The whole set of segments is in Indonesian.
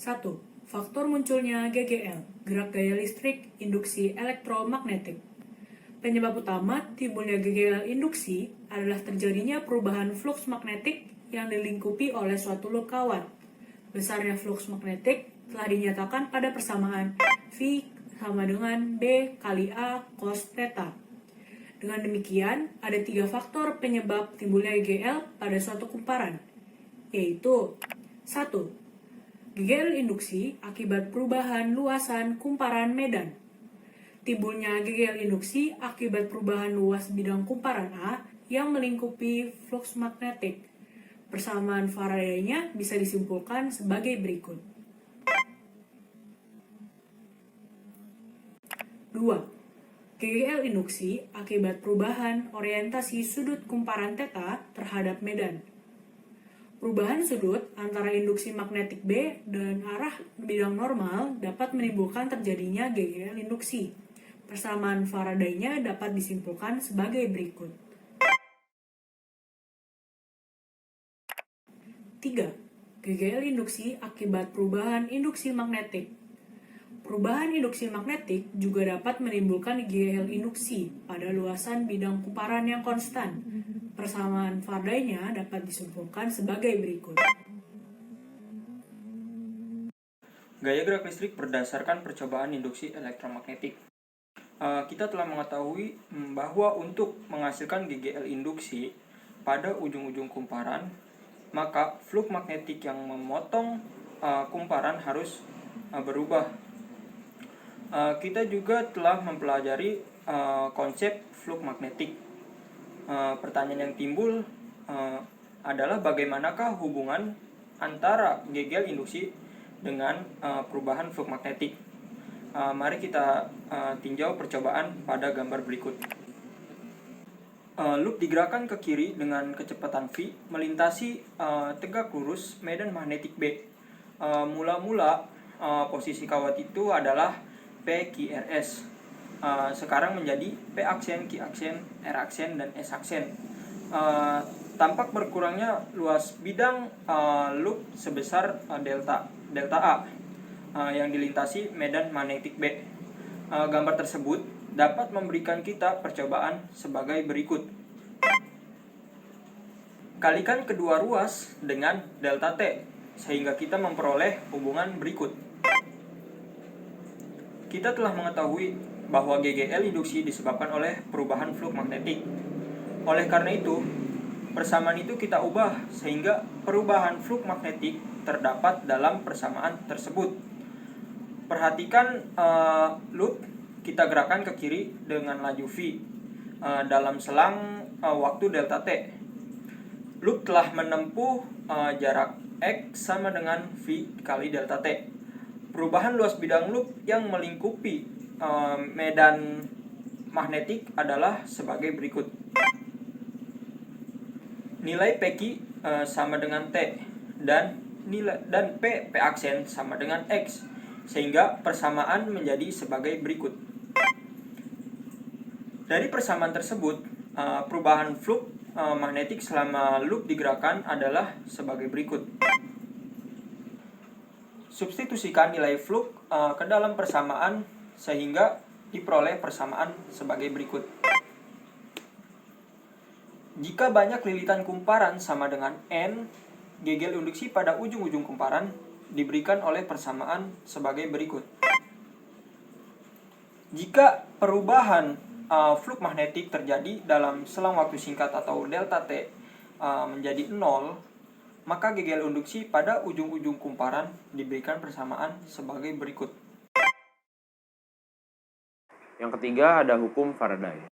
1. Faktor munculnya GGL, gerak gaya listrik induksi elektromagnetik. Penyebab utama timbulnya GGL induksi adalah terjadinya perubahan fluks magnetik yang dilingkupi oleh suatu loop kawat. Besarnya fluks magnetik telah dinyatakan pada persamaan V sama dengan B kali A cos theta. Dengan demikian, ada 3 faktor penyebab timbulnya GGL pada suatu kumparan, yaitu 1. GGL induksi akibat perubahan luasan kumparan medan. Timbulnya GGL induksi akibat perubahan luas bidang kumparan A yang melingkupi fluks magnetik. Persamaan Faraday-nya bisa disimpulkan sebagai berikut. 2. GGL induksi akibat perubahan orientasi sudut kumparan θ terhadap medan. Perubahan sudut antara induksi magnetik B dan arah bidang normal dapat menimbulkan terjadinya GGL induksi. Persamaan Faraday-nya dapat disimpulkan sebagai berikut. 3. GGL induksi akibat perubahan induksi magnetik. Perubahan induksi magnetik juga dapat menimbulkan GGL induksi pada luasan bidang kumparan yang konstan. Persamaan Faraday-nya dapat disimpulkan sebagai berikut. Gaya gerak listrik berdasarkan percobaan induksi elektromagnetik. Kita telah mengetahui bahwa untuk menghasilkan GGL induksi pada ujung-ujung kumparan, maka flux magnetik yang memotong kumparan harus berubah. Kita juga telah mempelajari konsep flux magnetik. Pertanyaan yang timbul adalah bagaimanakah hubungan antara GGL induksi dengan perubahan flux magnetik. Mari kita tinjau percobaan pada gambar berikut. Loop digerakkan ke kiri dengan kecepatan V melintasi tegak lurus medan magnetik B. Mula-mula posisi kawat itu adalah PQRS. Sekarang menjadi P aksen, Q aksen, R aksen, dan S aksen. Tampak berkurangnya luas bidang loop sebesar delta A yang dilintasi medan magnetik B. Gambar tersebut dapat memberikan kita percobaan sebagai berikut. Kalikan kedua ruas dengan delta T sehingga kita memperoleh hubungan berikut. Kita telah mengetahui bahwa GGL induksi disebabkan oleh perubahan flux magnetik. Oleh karena itu, persamaan itu kita ubah sehingga perubahan flux magnetik terdapat dalam persamaan tersebut. Perhatikan loop kita gerakan ke kiri dengan laju V dalam selang waktu delta T. Loop telah menempuh jarak X sama dengan V kali delta T. Perubahan luas bidang loop yang melingkupi medan magnetik adalah sebagai berikut. Nilai PQ sama dengan T dan P aksen sama dengan X, sehingga persamaan menjadi sebagai berikut. Dari persamaan tersebut, perubahan flux magnetik selama loop digerakkan adalah sebagai berikut. Substitusikan nilai flux ke dalam persamaan sehingga diperoleh persamaan sebagai berikut. Jika banyak lilitan kumparan sama dengan N, GGL induksi pada ujung-ujung kumparan diberikan oleh persamaan sebagai berikut. Jika perubahan flux magnetik terjadi dalam selang waktu singkat atau delta T menjadi 0, maka GGL induksi pada ujung-ujung kumparan diberikan persamaan sebagai berikut. Yang ketiga ada hukum Faraday.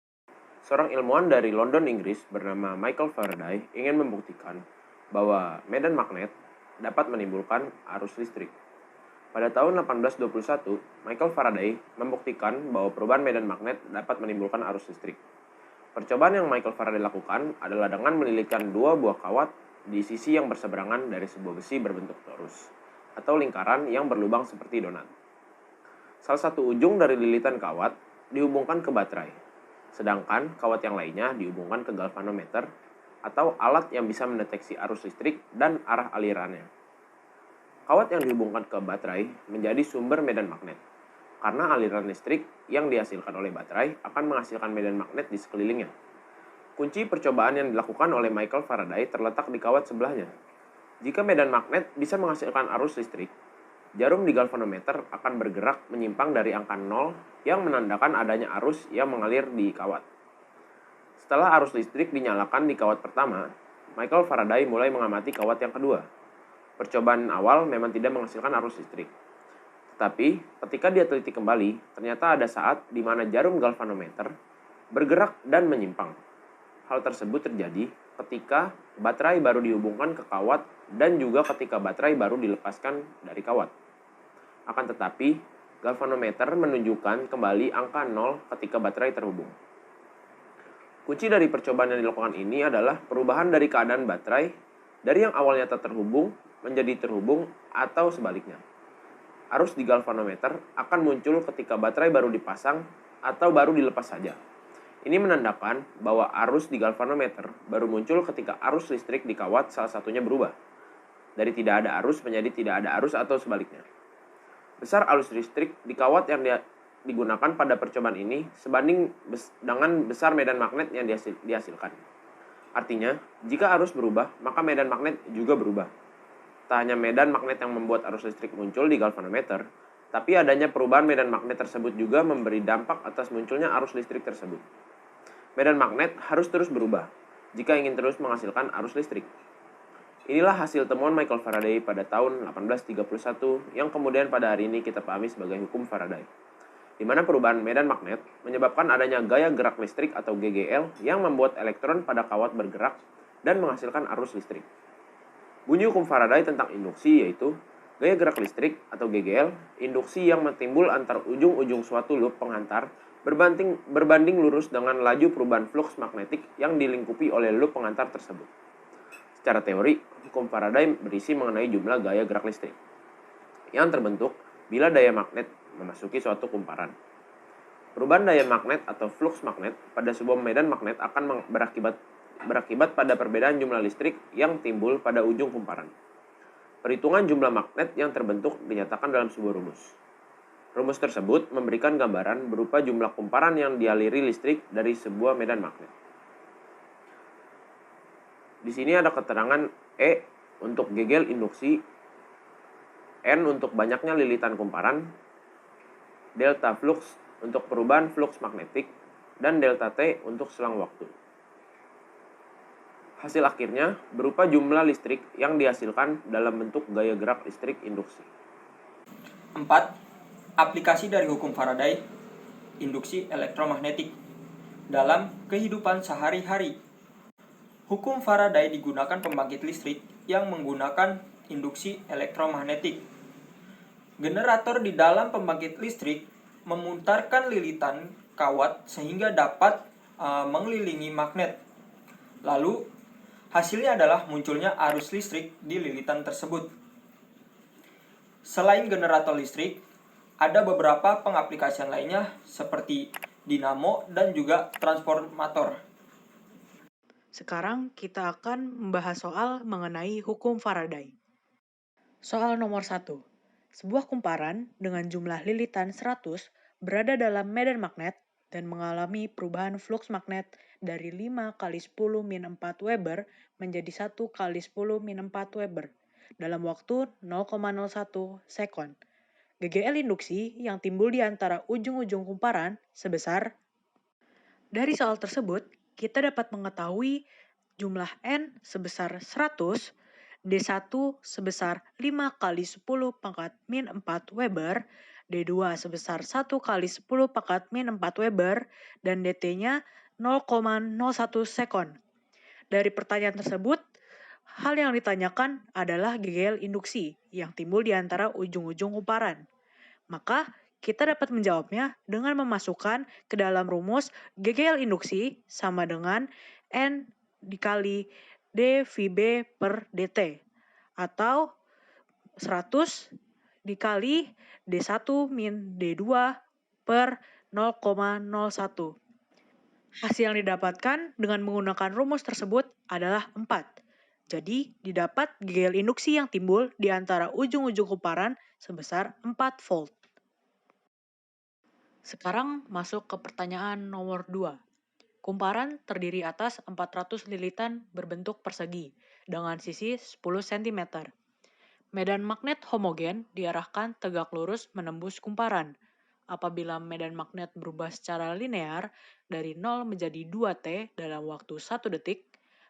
Seorang ilmuwan dari London, Inggris bernama Michael Faraday ingin membuktikan bahwa medan magnet dapat menimbulkan arus listrik. Pada tahun 1821, Michael Faraday membuktikan bahwa perubahan medan magnet dapat menimbulkan arus listrik. Percobaan yang Michael Faraday lakukan adalah dengan melilitkan dua buah kawat di sisi yang berseberangan dari sebuah besi berbentuk torus atau lingkaran yang berlubang seperti donat. Salah satu ujung dari lilitan kawat dihubungkan ke baterai, sedangkan kawat yang lainnya dihubungkan ke galvanometer atau alat yang bisa mendeteksi arus listrik dan arah alirannya. kawat yang dihubungkan ke baterai menjadi sumber medan magnet. Karena aliran listrik yang dihasilkan oleh baterai akan menghasilkan medan magnet di sekelilingnya. Kunci percobaan yang dilakukan oleh Michael Faraday terletak di kawat sebelahnya. Jika medan magnet bisa menghasilkan arus listrik, jarum di galvanometer akan bergerak menyimpang dari angka 0 yang menandakan adanya arus yang mengalir di kawat. Setelah arus listrik dinyalakan di kawat pertama, Michael Faraday mulai mengamati kawat yang kedua. Percobaan awal memang tidak menghasilkan arus listrik. Tetapi, ketika dia teliti kembali, ternyata ada saat di mana jarum galvanometer bergerak dan menyimpang. Hal tersebut terjadi ketika baterai baru dihubungkan ke kawat dan juga ketika baterai baru dilepaskan dari kawat. Akan tetapi, galvanometer menunjukkan kembali angka 0 ketika baterai terhubung. Kunci dari percobaan yang dilakukan ini adalah perubahan dari keadaan baterai dari yang awalnya tak terhubung menjadi terhubung atau sebaliknya. Arus di galvanometer akan muncul ketika baterai baru dipasang atau baru dilepas saja. Ini menandakan bahwa arus di galvanometer baru muncul ketika arus listrik di kawat salah satunya berubah. Dari tidak ada arus menjadi tidak ada arus atau sebaliknya. Besar arus listrik di kawat yang digunakan pada percobaan ini sebanding dengan besar medan magnet yang dihasilkan. Artinya, jika arus berubah, maka medan magnet juga berubah. Tak hanya medan magnet yang membuat arus listrik muncul di galvanometer, tapi adanya perubahan medan magnet tersebut juga memberi dampak atas munculnya arus listrik tersebut. Medan magnet harus terus berubah jika ingin terus menghasilkan arus listrik. Inilah hasil temuan Michael Faraday pada tahun 1831 yang kemudian pada hari ini kita pahami sebagai hukum Faraday, di mana perubahan medan magnet menyebabkan adanya gaya gerak listrik atau GGL yang membuat elektron pada kawat bergerak dan menghasilkan arus listrik. Bunyi hukum Faraday tentang induksi yaitu gaya gerak listrik atau GGL, induksi yang timbul antar ujung-ujung suatu loop penghantar berbanding lurus dengan laju perubahan flux magnetik yang dilingkupi oleh loop penghantar tersebut. Secara teori, hukum Faraday berisi mengenai jumlah gaya gerak listrik yang terbentuk bila daya magnet memasuki suatu kumparan. Perubahan daya magnet atau flux magnet pada sebuah medan magnet akan berakibat pada perbedaan jumlah listrik yang timbul pada ujung kumparan. Perhitungan jumlah magnet yang terbentuk dinyatakan dalam sebuah rumus. Rumus tersebut memberikan gambaran berupa jumlah kumparan yang dialiri listrik dari sebuah medan magnet. Di sini ada keterangan E untuk GGL induksi, N untuk banyaknya lilitan kumparan, delta flux untuk perubahan flux magnetik, dan delta T untuk selang waktu. Hasil akhirnya berupa jumlah listrik yang dihasilkan dalam bentuk gaya gerak listrik induksi. 4. Aplikasi dari hukum Faraday, induksi elektromagnetik dalam kehidupan sehari-hari. Hukum Faraday digunakan pembangkit listrik yang menggunakan induksi elektromagnetik. Generator di dalam pembangkit listrik memutarkan lilitan kawat sehingga dapat mengelilingi magnet. Lalu hasilnya adalah munculnya arus listrik di lilitan tersebut. Selain generator listrik, ada beberapa pengaplikasian lainnya seperti dinamo dan juga transformator. Sekarang kita akan membahas soal mengenai hukum Faraday. Soal nomor 1. Sebuah kumparan dengan jumlah lilitan 100 berada dalam medan magnet dan mengalami perubahan flux magnet dari 5 kali 10 min 4 Weber menjadi 1 kali 10 min 4 Weber dalam waktu 0,01 sekon. GGL induksi yang timbul di antara ujung-ujung kumparan sebesar. Dari soal tersebut, kita dapat mengetahui jumlah N sebesar 100, D1 sebesar 5 kali 10 pangkat min 4 Weber, D2 sebesar 1 kali 10 pangkat min 4 Weber, dan DT-nya 0,01 sekon. Dari pertanyaan tersebut, hal yang ditanyakan adalah GGL induksi yang timbul di antara ujung-ujung kumparan. Maka, kita dapat menjawabnya dengan memasukkan ke dalam rumus GGL induksi sama dengan N dikali dVB per dt, atau 100 dikali D1 min D2 per 0,01. Hasil yang didapatkan dengan menggunakan rumus tersebut adalah 4. Jadi, didapat GGL induksi yang timbul di antara ujung-ujung kumparan sebesar 4 volt. Sekarang masuk ke pertanyaan nomor 2. Kumparan terdiri atas 400 lilitan berbentuk persegi dengan sisi 10 cm. Medan magnet homogen diarahkan tegak lurus menembus kumparan. Apabila medan magnet berubah secara linear dari 0 menjadi 2T dalam waktu 1 detik,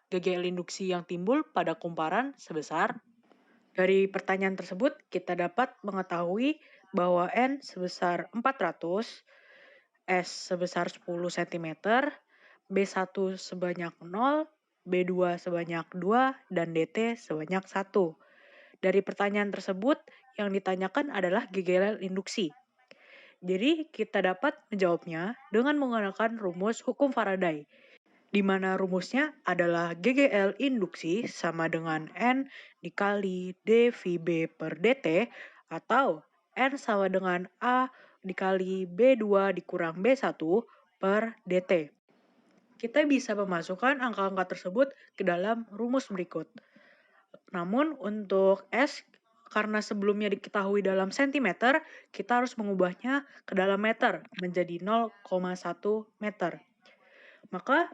GGL induksi yang timbul pada kumparan sebesar. Dari pertanyaan tersebut, kita dapat mengetahui bahwa N sebesar 400, S sebesar 10 cm, B1 sebanyak 0, B2 sebanyak 2, dan DT sebanyak 1. Dari pertanyaan tersebut, yang ditanyakan adalah GGL induksi. Jadi, kita dapat menjawabnya dengan menggunakan rumus hukum Faraday, di mana rumusnya adalah GGL induksi sama dengan N dikali dVB per dt, atau N sama dengan A dikali B2 dikurang B1 per dt. Kita bisa memasukkan angka-angka tersebut ke dalam rumus berikut. Namun untuk S, karena sebelumnya diketahui dalam sentimeter, kita harus mengubahnya ke dalam meter menjadi 0,1 meter. Maka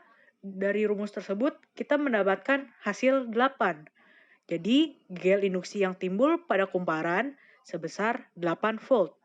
dari rumus tersebut kita mendapatkan hasil 8. Jadi GGL induksi yang timbul pada kumparan sebesar 8 volt.